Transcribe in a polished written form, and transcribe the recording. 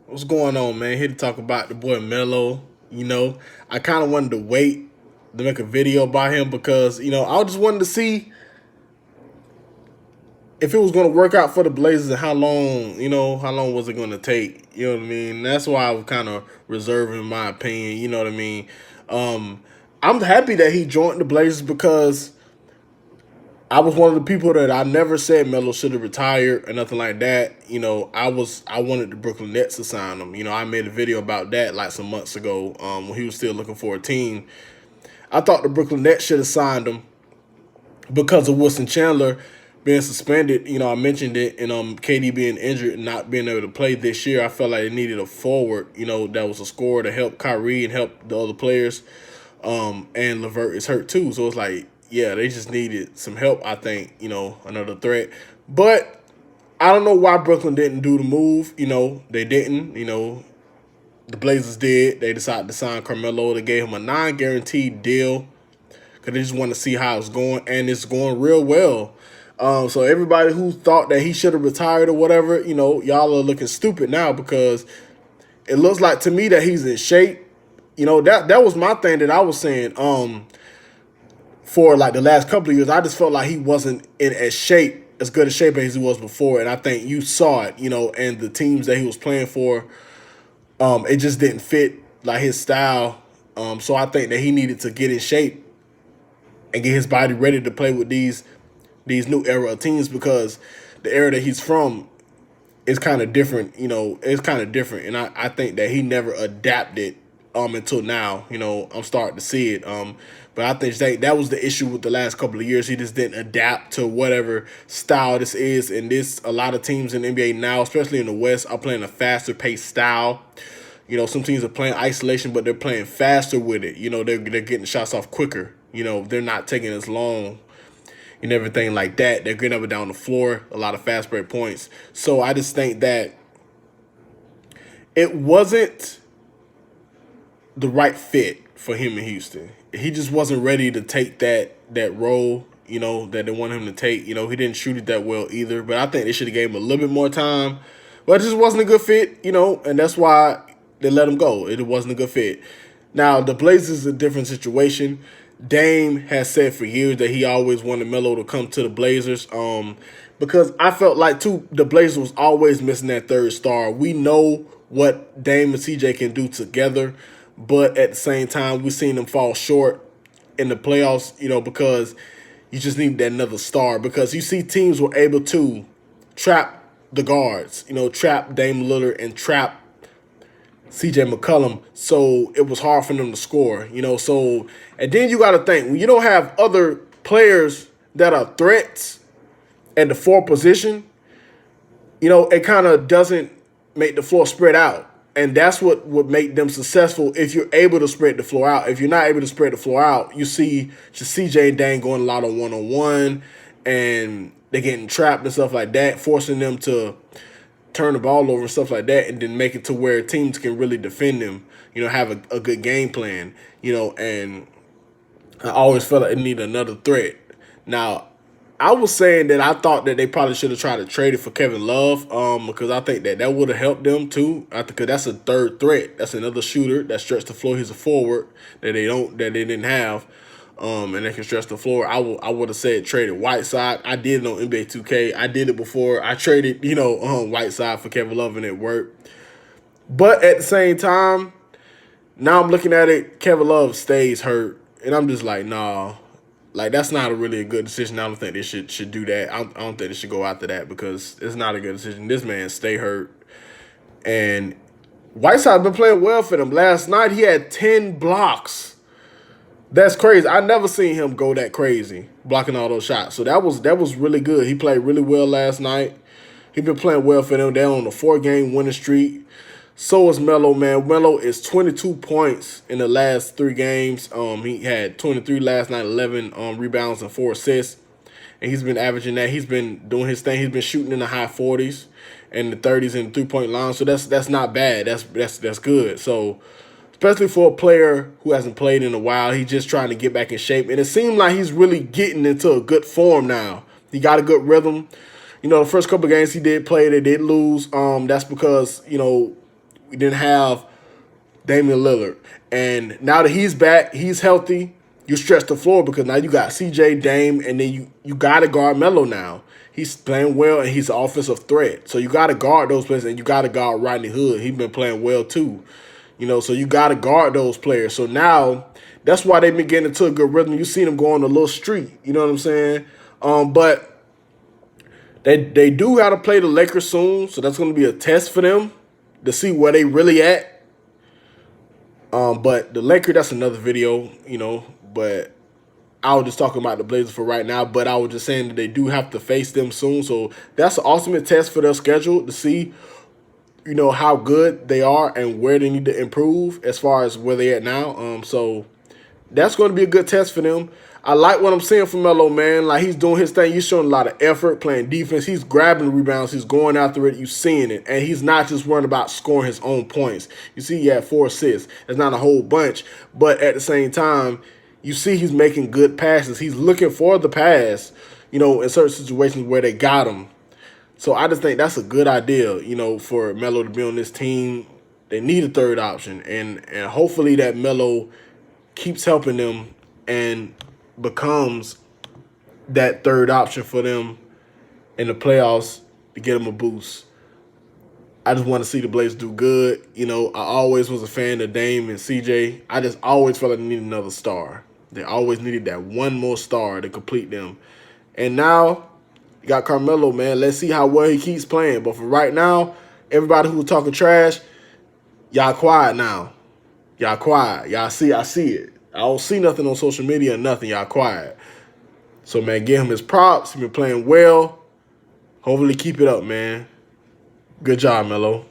What's going on, man? Here to talk about the boy Melo. I kind of wanted to wait to make a video about him because I just wanted to see if it was going to work out for the Blazers and how long was it going to take? You know what I mean? That's why I was kind of reserving my opinion. You know what I mean? Um, I'm happy that he joined the Blazers because I was one of the people that I never said Melo should have retired or nothing like that. I wanted the Brooklyn Nets to sign him. I made a video about that like some months ago when he was still looking for a team. I thought the Brooklyn Nets should have signed him because of Wilson Chandler being suspended. I mentioned it, and KD being injured and not being able to play this year. I felt like they needed a forward, that was a scorer to help Kyrie and help the other players. And Levert is hurt too, so it's like, yeah, they just needed some help. I think, another threat, but I don't know why Brooklyn didn't do the move. They didn't. The Blazers did. They decided to sign Carmelo. They gave him a non-guaranteed deal because they just want to see how it's going, and it's going real well. So everybody who thought that he should have retired or whatever, y'all are looking stupid now because it looks like to me that he's in shape. That was my thing that I was saying. For like the last couple of years, I just felt like he wasn't in as good a shape as he was before, and I think you saw it. And the teams that he was playing for, it just didn't fit like his style. So I think that he needed to get in shape and get his body ready to play with these new era of teams because the era that he's from is kind of different. It's kind of different, and I think that he never adapted until now. I'm starting to see it. But I think that was the issue with the last couple of years. He just didn't adapt to whatever style this is. And a lot of teams in the NBA now, especially in the West, are playing a faster paced style. Some teams are playing isolation, but they're playing faster with it. They're getting shots off quicker. They're not taking as long and everything like that. They're getting up and down the floor, a lot of fast break points. So I just think that it wasn't the right fit for him in Houston. He just wasn't ready to take that role, that they wanted him to take. He didn't shoot it that well either. But I think they should have gave him a little bit more time. But it just wasn't a good fit, and that's why they let him go. It wasn't a good fit. Now, the Blazers is a different situation. Dame has said for years that he always wanted Melo to come to the Blazers. Because I felt like too the Blazers was always missing that third star. We know what Dame and CJ can do together, but at the same time, we've seen them fall short in the playoffs, because you just need that another star. Because you see teams were able to trap the guards, trap Dame Lillard and trap CJ McCollum, so it was hard for them to score, So, and then you got to think, when you don't have other players that are threats at the four position, it kind of doesn't make the floor spread out. And that's what would make them successful if you're able to spread the floor out. If you're not able to spread the floor out, you see just CJ and Dane going a lot of one-on-one, and they're getting trapped and stuff like that, forcing them to turn the ball over and stuff like that, and then make it to where teams can really defend them, have a good game plan, and I always felt like it needed another threat. Now, I was saying that I thought that they probably should have tried to trade it for Kevin Love, because I think that would have helped them too. I think because that's a third threat. That's another shooter that stretched the floor. He's a forward that they didn't have, and they can stretch the floor. I would have said traded Whiteside. I did it on NBA 2K. I did it before. I traded Whiteside for Kevin Love, and it worked. But at the same time, now I'm looking at it. Kevin Love stays hurt, and I'm just like, nah. Like, that's not really a good decision. I don't think they should do that. I don't think they should go after that because it's not a good decision. This man stay hurt. And Whiteside been playing well for them. Last night, he had 10 blocks. That's crazy. I never seen him go that crazy, blocking all those shots. So that was really good. He played really well last night. He been playing well for them. They're on a 4-game winning streak. So is Melo, man. Melo is 22 points in the last 3 games. He had 23 last night, 11 rebounds and 4 assists. And he's been averaging that. He's been doing his thing. He's been shooting in the high 40s and the 30s in the 3-point line. So that's not bad. That's good. So especially for a player who hasn't played in a while, he's just trying to get back in shape. And it seemed like he's really getting into a good form now. He got a good rhythm. The first couple of games he did play, they did lose. That's because, We didn't have Damian Lillard. And now that he's back, he's healthy, you stretch the floor because now you got CJ, Dame, and then you got to guard Melo now. He's playing well, and he's an offensive threat. So you got to guard those players, and you got to guard Rodney Hood. He's been playing well, too. So you got to guard those players. So now that's why they've been getting into a good rhythm. You see them go on a little streak. You know what I'm saying? But they do got to play the Lakers soon, so that's going to be a test for them to see where they really at. But the Lakers, that's another video, but I was just talking about the Blazers for right now, but I was just saying that they do have to face them soon. So that's the ultimate test for their schedule to see, how good they are and where they need to improve as far as where they're at now. So that's going to be a good test for them. I like what I'm seeing from Melo, man. Like, he's doing his thing. He's showing a lot of effort, playing defense. He's grabbing the rebounds. He's going after it. You're seeing it. And he's not just worrying about scoring his own points. You see he had 4 assists. It's not a whole bunch. But at the same time, you see he's making good passes. He's looking for the pass, in certain situations where they got him. So I just think that's a good idea, for Melo to be on this team. They need a third option. And hopefully that Melo keeps helping them and becomes that third option for them in the playoffs to get them a boost. I just want to see the Blazers do good. I always was a fan of Dame and CJ. I just always felt like they needed another star. They always needed that one more star to complete them. And now you got Carmelo, man. Let's see how well he keeps playing. But for right now, everybody who's talking trash, y'all quiet now. Y'all quiet. Y'all see, I see it. I don't see nothing on social media or nothing. Y'all quiet. So, man, give him his props. He's been playing well. Hopefully keep it up, man. Good job, Melo.